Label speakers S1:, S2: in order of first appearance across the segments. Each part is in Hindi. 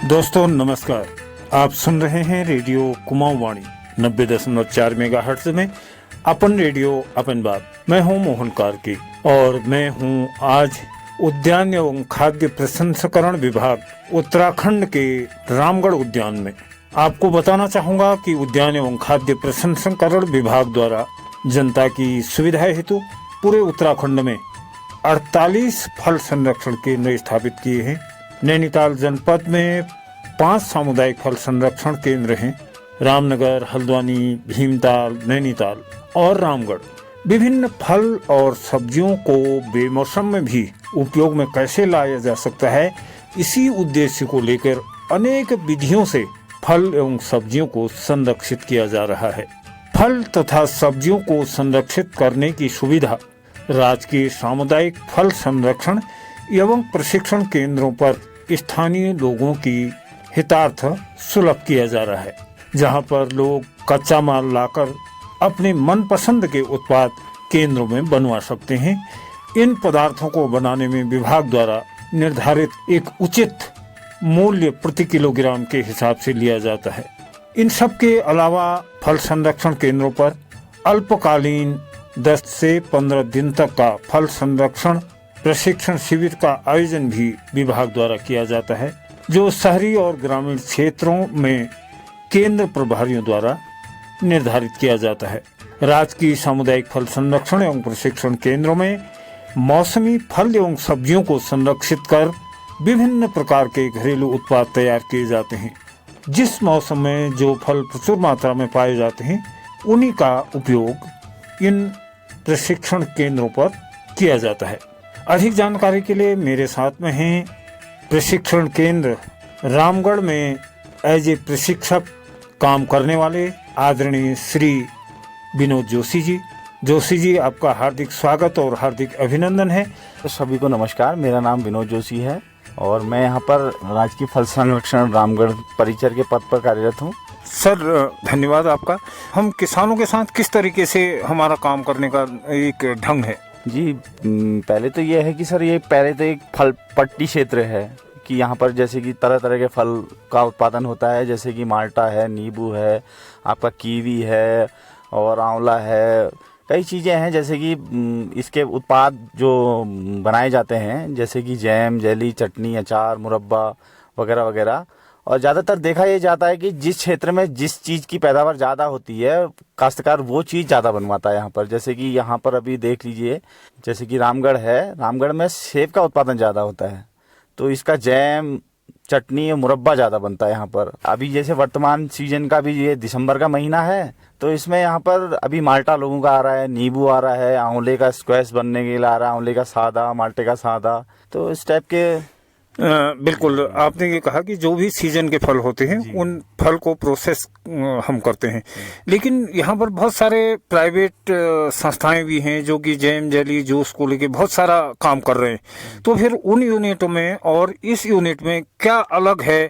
S1: दोस्तों नमस्कार। आप सुन रहे हैं रेडियो कुमाऊं वाणी 90.4 मेगाहर्ट्ज में अपन रेडियो अपन बात। मैं हूं मोहन कार्की और मैं हूं आज उद्यान एवं खाद्य प्रसंस्करण विभाग उत्तराखंड के रामगढ़ उद्यान में। आपको बताना चाहूंगा कि उद्यान एवं खाद्य प्रसंस्करण विभाग द्वारा जनता की सुविधा हेतु पूरे उत्तराखंड में 48 फल संरक्षण केंद्र स्थापित किए हैं। नैनीताल जनपद में 5 सामुदायिक फल संरक्षण केंद्र हैं। रामनगर, हल्द्वानी, भीमताल, नैनीताल और रामगढ़। विभिन्न फल और सब्जियों को बेमौसम में भी उपयोग में कैसे लाया जा सकता है, इसी उद्देश्य को लेकर अनेक विधियों से फल एवं सब्जियों को संरक्षित किया जा रहा है। फल तथा सब्जियों को संरक्षित करने की सुविधा राजकीय सामुदायिक फल संरक्षण एवं प्रशिक्षण केंद्रों पर स्थानीय लोगों की हितार्थ सुलभ किया जा रहा है, जहां पर लोग कच्चा माल लाकर अपने मनपसंद के उत्पाद केंद्रों में बनवा सकते हैं। इन पदार्थों को बनाने में विभाग द्वारा निर्धारित एक उचित मूल्य प्रति किलोग्राम के हिसाब से लिया जाता है। इन सब के अलावा फल संरक्षण केंद्रों पर अल्पकालीन 10 से 15 दिन तक का फल संरक्षण प्रशिक्षण शिविर का आयोजन भी विभाग द्वारा किया जाता है, जो शहरी और ग्रामीण क्षेत्रों में केंद्र प्रभारियों द्वारा निर्धारित किया जाता है। राजकीय सामुदायिक फल संरक्षण एवं प्रशिक्षण केंद्रों में मौसमी फल एवं सब्जियों को संरक्षित कर विभिन्न प्रकार के घरेलू उत्पाद तैयार किए जाते हैं। जिस मौसम में जो फल प्रचुर मात्रा में पाए जाते हैं, उन्हीं का उपयोग इन प्रशिक्षण केंद्रों पर किया जाता है। अधिक जानकारी के लिए मेरे साथ में हैं प्रशिक्षण केंद्र रामगढ़ में एज ए प्रशिक्षक काम करने वाले आदरणीय श्री विनोद जोशी जी। जोशी जी, आपका हार्दिक स्वागत और हार्दिक अभिनंदन है।
S2: सभी को नमस्कार। मेरा नाम विनोद जोशी है और मैं यहाँ पर राजकीय फल संरक्षण रामगढ़ परिचर के पद पर कार्यरत हूँ।
S1: सर धन्यवाद आपका। हम किसानों के साथ किस तरीके से हमारा काम करने का एक ढंग है?
S2: जी, पहले तो ये है कि सर ये पहले तो एक फल पट्टी क्षेत्र है कि यहाँ पर जैसे कि तरह तरह के फल का उत्पादन होता है, जैसे कि माल्टा है, नींबू है, आपका कीवी है और आंवला है। कई चीज़ें हैं जैसे कि इसके उत्पाद जो बनाए जाते हैं, जैसे कि जैम, जेली, चटनी, अचार, मुरब्बा वगैरह वगैरह। और ज़्यादातर देखा ये जाता है कि जिस क्षेत्र में जिस चीज़ की पैदावार ज़्यादा होती है, काश्तकार वो चीज़ ज़्यादा बनवाता है यहाँ पर। जैसे कि यहाँ पर अभी देख लीजिए, जैसे कि रामगढ़ है, रामगढ़ में सेब का उत्पादन ज़्यादा होता है, तो इसका जैम, चटनी और मुरब्बा ज़्यादा बनता है यहाँ पर। अभी जैसे वर्तमान सीजन का भी ये दिसंबर का महीना है, तो इसमें यहाँ पर अभी माल्टा लोगों का आ रहा है, नींबू आ रहा है, आंवले का स्क्वैश बनने के लिए आ रहा है, आंवले का सादा, माल्टे का सादा। तो इस टाइप के
S1: बिल्कुल आपने ये कहा कि जो भी सीजन के फल होते हैं उन फल को प्रोसेस हम करते हैं, लेकिन यहाँ पर बहुत सारे प्राइवेट संस्थाएं भी हैं जो कि जैम, जेली, जूस को लेके बहुत सारा काम कर रहे हैं। तो फिर उन यूनिटों में और इस यूनिट में क्या अलग है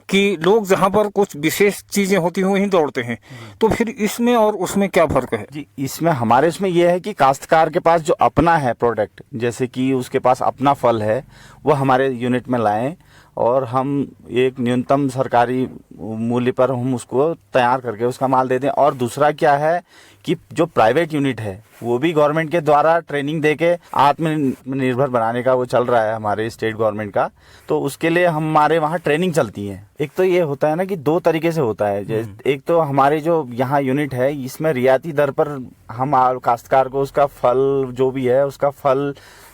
S1: कि लोग जहाँ पर कुछ विशेष चीजें होती हैं वहीं दौड़ते हैं, तो फिर इसमें और उसमें क्या फर्क है?
S2: जी, इसमें हमारे उसमें यह है कि काश्तकार के पास जो अपना है प्रोडक्ट, जैसे कि उसके पास अपना फल है, वो हमारे यूनिट में लाएं और हम एक न्यूनतम सरकारी मूल्य पर हम उसको तैयार करके उसका माल दे दें। और दूसरा क्या है कि जो प्राइवेट यूनिट है वो भी गवर्नमेंट के द्वारा ट्रेनिंग देके आत्मनिर्भर बनाने का वो चल रहा है हमारे स्टेट गवर्नमेंट का, तो उसके लिए हमारे वहाँ ट्रेनिंग चलती है। एक तो ये होता है ना कि 2 तरीके से होता है। एक तो हमारे जो यहाँ यूनिट है, इसमें रियायती दर पर हम काश्तकार को उसका फल जो भी है, उसका फल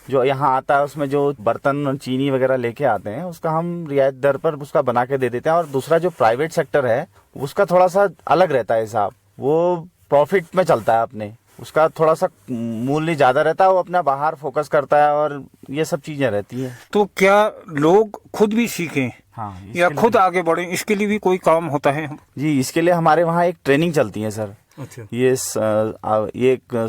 S2: जो यहाँ आता है, उसमें जो बर्तन चीनी वगैरह लेके आते हैं, उसका हम रियायत दर पर उसका बना के दे देते हैं। और दूसरा जो प्राइवेट सेक्टर है उसका थोड़ा सा अलग रहता है हिसाब, वो प्रॉफिट में चलता है अपने, उसका थोड़ा सा मूल्य ज्यादा रहता है, वो अपना बाहर फोकस करता है और ये सब चीजें रहती है।
S1: तो क्या लोग खुद भी सीखें या खुद आगे बढ़े, इसके लिए भी कोई काम होता है?
S2: जी, इसके लिए हमारे वहाँ एक ट्रेनिंग चलती है सर।
S1: अच्छा।
S2: ये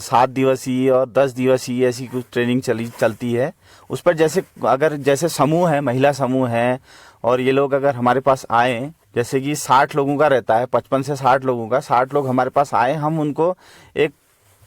S2: 7 दिवसीय और 10 दिवसीय ऐसी कुछ ट्रेनिंग चलती है। उस पर जैसे समूह है, महिला समूह है, और ये लोग अगर हमारे पास आए, जैसे कि 60 लोगों का रहता है, 55 से 60 लोगों का, 60 लोग हमारे पास आए, हम उनको एक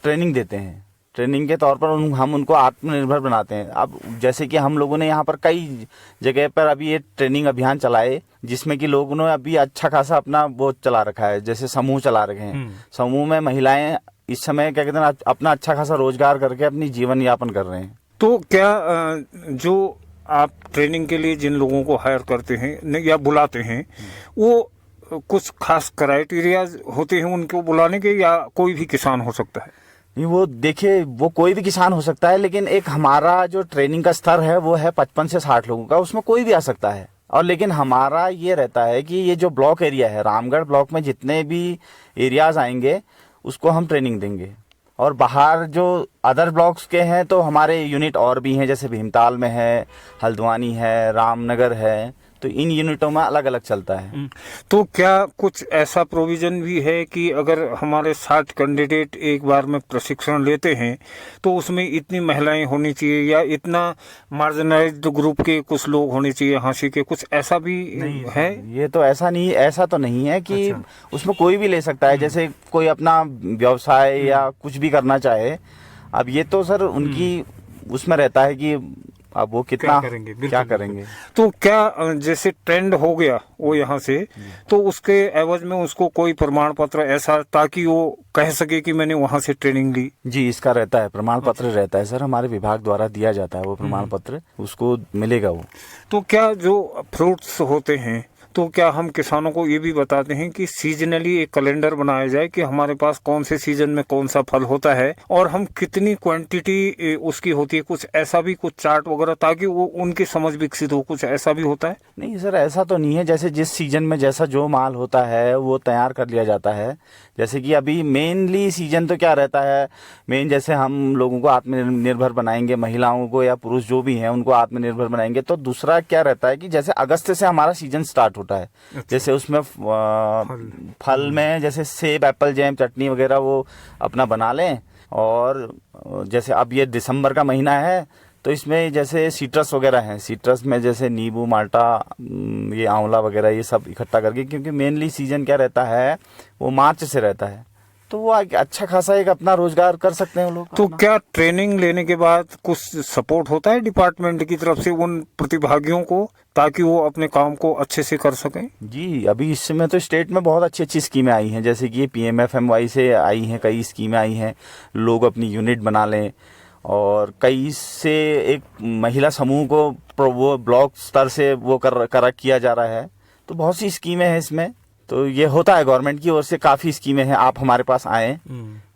S2: ट्रेनिंग देते हैं ट्रेनिंग के तौर पर हम उनको आत्मनिर्भर बनाते हैं। अब जैसे कि हम लोगों ने यहाँ पर कई जगह पर अभी ये ट्रेनिंग अभियान चलाए, जिसमें कि लोगों ने अभी अच्छा खासा अपना वो चला रखा है, जैसे समूह चला रखे हैं। समूह में महिलाएं इस समय क्या कहते हैं अपना अच्छा खासा रोजगार करके अपनी जीवन यापन कर रहे हैं।
S1: तो क्या जो आप ट्रेनिंग के लिए जिन लोगों को हायर करते हैं या बुलाते हैं, वो कुछ खास क्राइटेरिया होते हैं उनको बुलाने के, या कोई भी किसान हो सकता है?
S2: नहीं, वो देखिए वो कोई भी किसान हो सकता है, लेकिन एक हमारा जो ट्रेनिंग का स्तर है वो है 55 से 60 लोगों का, उसमें कोई भी आ सकता है। और लेकिन हमारा ये रहता है कि ये जो ब्लॉक एरिया है, रामगढ़ ब्लॉक में जितने भी एरियाज आएंगे उसको हम ट्रेनिंग देंगे। और बाहर जो अदर ब्लॉक्स के हैं तो हमारे यूनिट और भी हैं, जैसे भीमताल में है, हल्द्वानी है, रामनगर है, तो इन यूनिटों में अलग अलग चलता है।
S1: तो क्या कुछ ऐसा प्रोविजन भी है कि अगर हमारे 60 कैंडिडेट एक बार में प्रशिक्षण लेते हैं तो उसमें इतनी महिलाएं होनी चाहिए, या इतना मार्जिनाइज्ड ग्रुप के कुछ लोग होने चाहिए, हांसी के, कुछ ऐसा भी है?
S2: ये तो ऐसा नहीं है कि अच्छा। उसमें कोई भी ले सकता है, जैसे कोई अपना व्यवसाय या कुछ भी करना चाहे। अब ये तो सर उनकी उसमें रहता है कि अब वो कितना क्या करेंगे।
S1: तो क्या जैसे ट्रेंड हो गया वो यहाँ से, तो उसके एवज में उसको कोई प्रमाण पत्र ऐसा, ताकि वो कह सके कि मैंने वहाँ से ट्रेनिंग ली?
S2: जी, इसका रहता है, प्रमाण पत्र रहता है सर, हमारे विभाग द्वारा दिया जाता है वो प्रमाण पत्र, उसको मिलेगा वो।
S1: तो क्या जो फ्रूट्स होते हैं, तो क्या हम किसानों को ये भी बताते हैं कि सीजनली एक कैलेंडर बनाया जाए कि हमारे पास कौन से सीजन में कौन सा फल होता है और हम कितनी क्वांटिटी उसकी होती है, कुछ ऐसा भी कुछ चार्ट वगैरह, ताकि वो उनकी समझ विकसित हो? कुछ ऐसा भी होता है?
S2: नहीं सर, ऐसा तो नहीं है। जैसे जिस सीजन में जैसा जो माल होता है वो तैयार कर लिया जाता है। जैसे कि अभी मेनली सीजन तो क्या रहता है, मेन जैसे हम लोगों को आत्मनिर्भर बनाएंगे, महिलाओं को या पुरुष जो भी हैं उनको आत्मनिर्भर बनाएंगे। तो दूसरा क्या रहता है कि जैसे अगस्त से हमारा सीजन स्टार्ट होता है। अच्छा। जैसे उसमें फल में जैसे सेब, एप्पल जैम, चटनी वगैरह वो अपना बना लें। और जैसे अब ये दिसंबर का महीना है तो इसमें जैसे सीट्रस वगैरह हैं, सीट्रस में जैसे नींबू, माल्टा, ये आंवला वगैरह ये सब इकट्ठा करके, क्योंकि मेनली सीजन क्या रहता है वो मार्च से रहता है, तो वो अच्छा खासा एक अपना रोजगार कर सकते हैं लोग।
S1: तो क्या ट्रेनिंग लेने के बाद कुछ सपोर्ट होता है डिपार्टमेंट की तरफ से उन प्रतिभागियों को, ताकि वो अपने काम को अच्छे से कर सकें?
S2: जी, अभी इस समय तो स्टेट में बहुत अच्छी अच्छी स्कीमें आई हैं, जैसे कि PMFMY से आई हैं, कई स्कीमें आई हैं, लोग अपनी यूनिट बना लें। और कई से एक महिला समूह को वो ब्लॉक स्तर से वो किया जा रहा है। तो बहुत सी स्कीमें हैं इसमें, तो ये होता है गवर्नमेंट की ओर से, काफ़ी स्कीमें हैं। आप हमारे पास आएँ,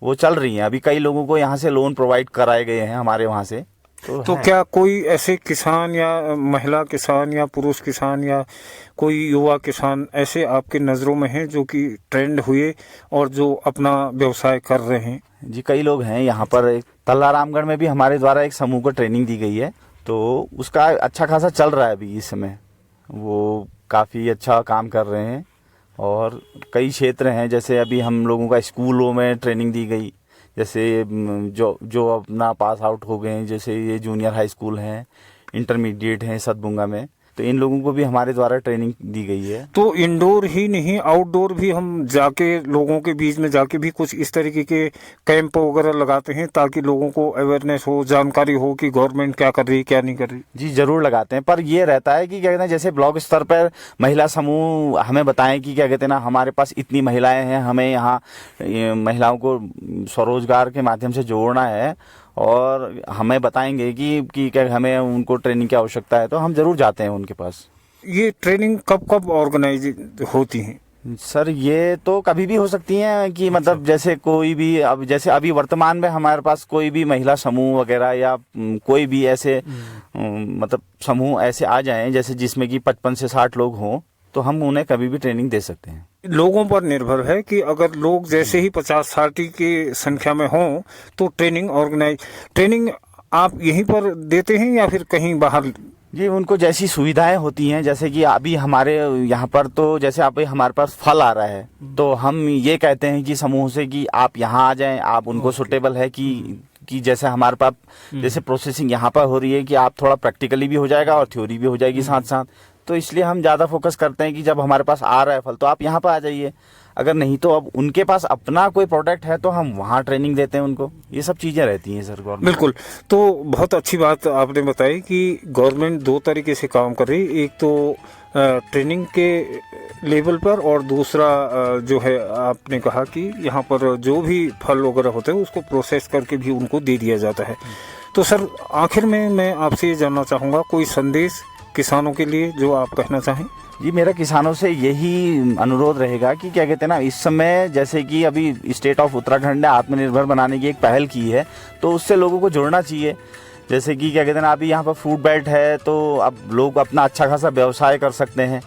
S2: वो चल रही हैं। अभी कई लोगों को यहाँ से लोन प्रोवाइड कराए गए हैं हमारे वहाँ से।
S1: तो क्या कोई ऐसे किसान या महिला किसान या पुरुष किसान या कोई युवा किसान ऐसे आपके नज़रों में हैं जो कि ट्रेंड हुए और जो अपना व्यवसाय कर रहे हैं?
S2: जी, कई लोग हैं यहाँ पर। तल्ला रामगढ़ में भी हमारे द्वारा एक समूह को ट्रेनिंग दी गई है, तो उसका अच्छा खासा चल रहा है अभी इस समय। वो काफ़ी अच्छा काम कर रहे हैं। और कई क्षेत्र हैं, जैसे अभी हम लोगों का स्कूलों में ट्रेनिंग दी गई, जैसे जो अपना पास आउट हो गए हैं, जैसे ये जूनियर हाई स्कूल हैं, इंटरमीडिएट हैं सतबुंगा में, तो इन लोगों को भी हमारे द्वारा ट्रेनिंग दी गई है।
S1: तो इंडोर ही नहीं, आउटडोर भी हम जाके लोगों के बीच में जाके भी कुछ इस तरीके के कैंप वगैरह लगाते हैं, ताकि लोगों को अवेयरनेस हो, जानकारी हो कि गवर्नमेंट क्या कर रही है, क्या नहीं कर रही?
S2: जी, जरूर लगाते हैं। पर ये रहता है कि क्या कहते हैं, जैसे ब्लॉक स्तर पर महिला समूह हमें बताएं कि क्या कहते हैं ना, हमारे पास इतनी महिलाएं हैं, हमें यहाँ महिलाओं को स्वरोजगार के माध्यम से जोड़ना है, और हमें बताएंगे कि क्या हमें उनको ट्रेनिंग की आवश्यकता है, तो हम जरूर जाते हैं उनके पास।
S1: ये ट्रेनिंग कब कब ऑर्गेनाइज होती हैं?
S2: सर ये तो कभी भी हो सकती हैं कि मतलब जैसे कोई भी, अब जैसे अभी वर्तमान में हमारे पास कोई भी महिला समूह वगैरह या कोई भी ऐसे मतलब समूह ऐसे आ जाएं जैसे जिसमें कि 55 से 60 लोग हों, तो हम उन्हें कभी भी ट्रेनिंग दे सकते हैं।
S1: लोगों पर निर्भर है कि अगर लोग जैसे ही 50-60 की संख्या में हों तो ट्रेनिंग आप यहीं पर देते हैं या फिर कहीं बाहर?
S2: जी, उनको जैसी सुविधाएं होती हैं, जैसे कि अभी हमारे यहाँ पर तो जैसे अभी हमारे पास फल आ रहा है, तो हम ये कहते हैं कि समूह से कि आप यहाँ आ जाएं, आप उनको सुटेबल है कि जैसे हमारे पास जैसे प्रोसेसिंग यहाँ पर हो रही है कि आप थोड़ा प्रैक्टिकली भी हो जाएगा और थ्योरी भी हो जाएगी साथ साथ। तो इसलिए हम ज़्यादा फोकस करते हैं कि जब हमारे पास आ रहा है फल तो आप यहाँ पर आ जाइए। अगर नहीं तो अब उनके पास अपना कोई प्रोडक्ट है तो हम वहाँ ट्रेनिंग देते हैं उनको। ये सब चीज़ें रहती हैं सर गवर्नमेंट।
S1: बिल्कुल। तो बहुत अच्छी बात आपने बताई कि गवर्नमेंट दो तरीके से काम कर रही है, एक तो ट्रेनिंग के लेवल पर और दूसरा जो है आपने कहा कि यहाँ पर जो भी फल वगैरह होते हैं उसको प्रोसेस करके भी उनको दे दिया जाता है। तो सर आखिर में मैं आपसे ये जानना चाहूँगा, कोई संदेश किसानों के लिए जो आप कहना चाहें?
S2: जी, मेरा किसानों से यही अनुरोध रहेगा कि क्या कहते हैं ना, इस समय जैसे कि अभी स्टेट ऑफ उत्तराखंड ने आत्मनिर्भर बनाने की एक पहल की है, तो उससे लोगों को जुड़ना चाहिए। जैसे कि क्या कहते हैं ना, अभी यहाँ पर फ्रूट बेल्ट है तो अब लोग अपना अच्छा खासा व्यवसाय कर सकते हैं,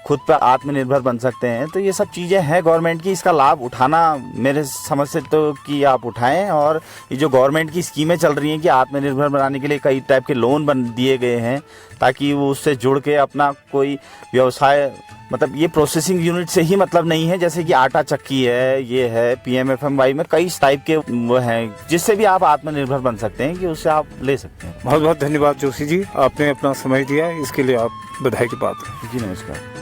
S2: खुद पर आत्मनिर्भर बन सकते हैं। तो ये सब चीज़ें हैं गवर्नमेंट की, इसका लाभ उठाना मेरे समझ से तो कि आप उठाएं। और ये जो गवर्नमेंट की स्कीमें चल रही हैं कि आत्मनिर्भर बनाने के लिए कई टाइप के लोन बन दिए गए हैं ताकि वो उससे जुड़ के अपना कोई व्यवसाय, मतलब ये प्रोसेसिंग यूनिट से ही मतलब नहीं है, जैसे कि आटा चक्की है, ये है PMFMY में कई टाइप के वो हैं जिससे भी आप आत्मनिर्भर बन सकते हैं, कि उससे आप ले सकते हैं।
S1: बहुत बहुत धन्यवाद जोशी जी, आपने अपना समय दिया, इसके लिए आप बधाई की बात है।
S2: जी नमस्कार।